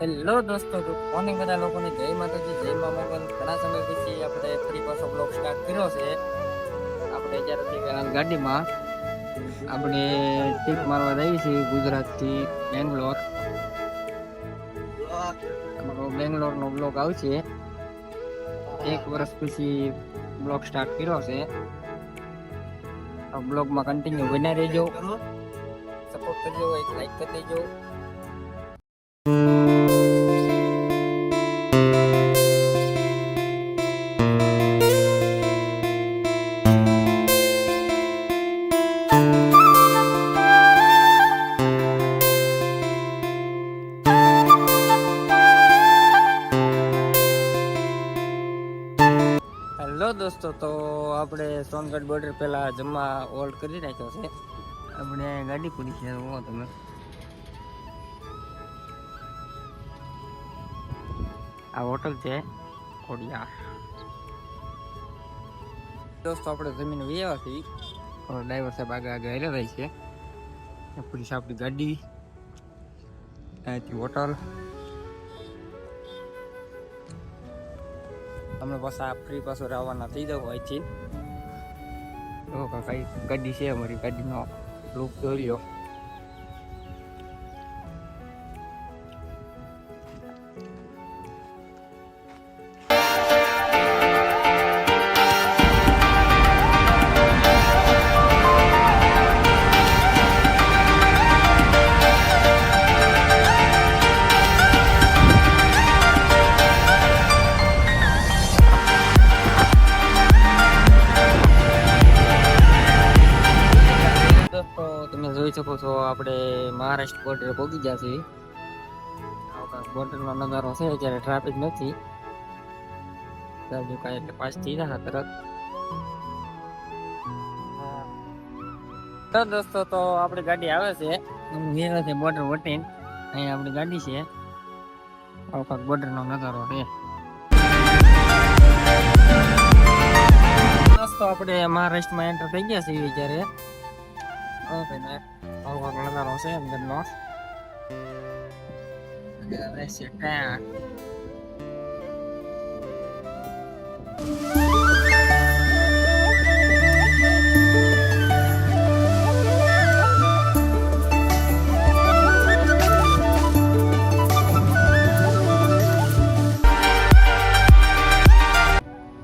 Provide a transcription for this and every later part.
Hello દોસ્તો, good morning બધા લોકોને. જય માતાજી, જય મા મોગલ. ઘણા સમય પછી આપણે ફરી પાછો બ્લોગ સ્ટાર્ટ કર્યો છે. આપણે અત્યારે ગાડીમાં આપણે ટ્રીપ મારવા જઈએ છીએ ગુજરાતથી બેંગ્લોર. અમારો બેંગ્લોરનો બ્લોગ આવશે. 1 વર્ષ પછી બ્લોગ સ્ટાર્ટ કર્યો છે. આ બ્લોગમાં કન્ટિન્યુ બન્યા રહેજો, સપોર્ટ કરજો, એક લાઈક કરી દેજો. હેલો દોસ્તો, તો આપણે સોનગઢ બોર્ડર પહેલા જમવા હોલ્ડ કરી રાખ્યો છે. આપણે ગાડી પૂરી છે. તમે આ હોટલ છે ખોડિયાર. દોસ્તો, આપણે જમીન વ્યવહાર હતી. ડ્રાઈવર સાહેબ આગળ હેરે રહી છે. પૂરી છે આપણી ગાડી, ત્યાંથી હોટલ. તમને પાછા ફ્રી પાછો આવવાના થઈ જાવ અહીંથી. કઈ ગાડી છે અમારી, ગાડીનો લુક જોઈ લો. તમે જોઈ શકો છો, આપણે મહારાષ્ટ્ર બોર્ડર પહોંચી ગયા છીએ. બોર્ડરનો નજારો છે. જ્યારે ટ્રાફિક નથી, એટલે પાસ થઈ રહ્યા તરત. તો દોસ્તો, તો આપણી ગાડી આવે છે બોર્ડર વટીને. અહીંયા આપણી ગાડી છે. બોર્ડરનો નજારો છે. દોસ્તો, આપણે મહારાષ્ટ્રમાં એન્ટર થઈ ગયા છીએ. જ્યારે નજારો છે અંદરનો.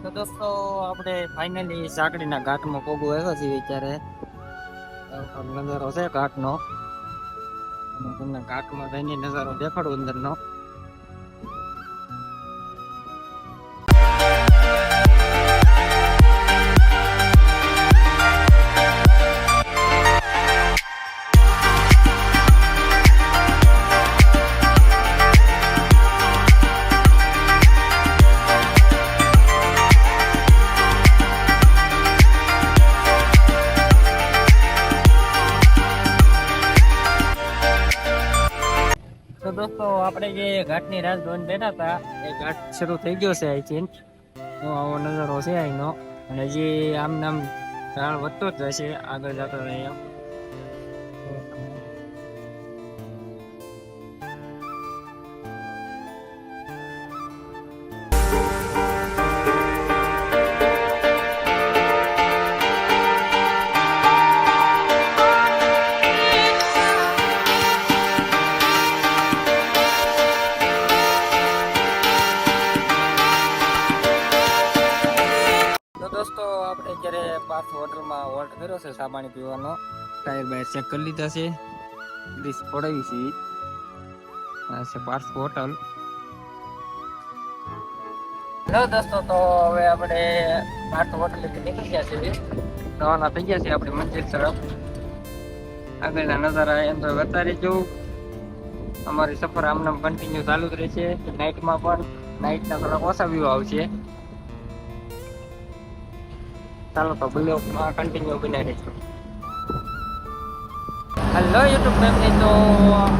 તો દોસ્તો, આપણે ફાઇનલી સાંકડીના ઘાટમાં પોગો આવ્યો છીએ. ત્યારે નજારો છે ઘાટનો. તમને ઘાટમાં જઈને નજારો દેખાડું અંદરનો. તો દોસ્તો, આપણે જે ઘાટની રાહ જોઈને બેઠા હતા, એ ઘાટ શરૂ થઈ ગયો છે અહીંથી. આવો નજારો છે અહીંનો. અને હજી આમ નામ ઢાળ વધતો જ જશે આગળ જતો રહે. દોસ્તો, આપણે અત્યારે પાર્થ હોટલમાં હોલ્ટ કર્યો છે ચા પાણી પીવાનો. ટાયર બાયર ચેક કરી લીધા છે, ડીશ પડાવી છે. આ છે પાર્થ હોટલ. હેલો દોસ્તો, તો હવે આપણે પાર્થ હોટલથી નીકળી ગયા છીએ. રવાના થઈ ગયા છે આપણી મંજિલ તરફ. આગળના નજારા એમ તો વધારે જોવું. અમારી સફર આમનામ કન્ટિન્યુ ચાલુ જ રહેશે. નાઇટમાં પણ નાઇટના થોડાક ઓછા વ્યૂ આવશે. ચાલો તો બ્લોગમાં કન્ટિન્યુ બન્યા રહીશું. હેલો યુટ્યુબ ફેમિલી, તો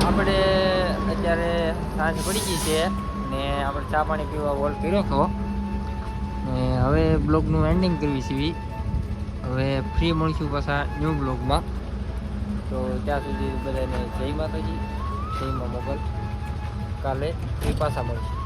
આપણે અત્યારે સાંજ પડી ગઈ છે ને આપણે ચા પાણી પીવા હોલ્ડ કર્યો હતો. ને હવે બ્લોગનું એન્ડિંગ કરવી છે. હવે ફ્રી મળીશું પાછા ન્યૂ બ્લોગમાં. તો ત્યાં સુધી બધાને જય માતાજી, જય મા મોગલ. કાલે એ પાછા મળશે.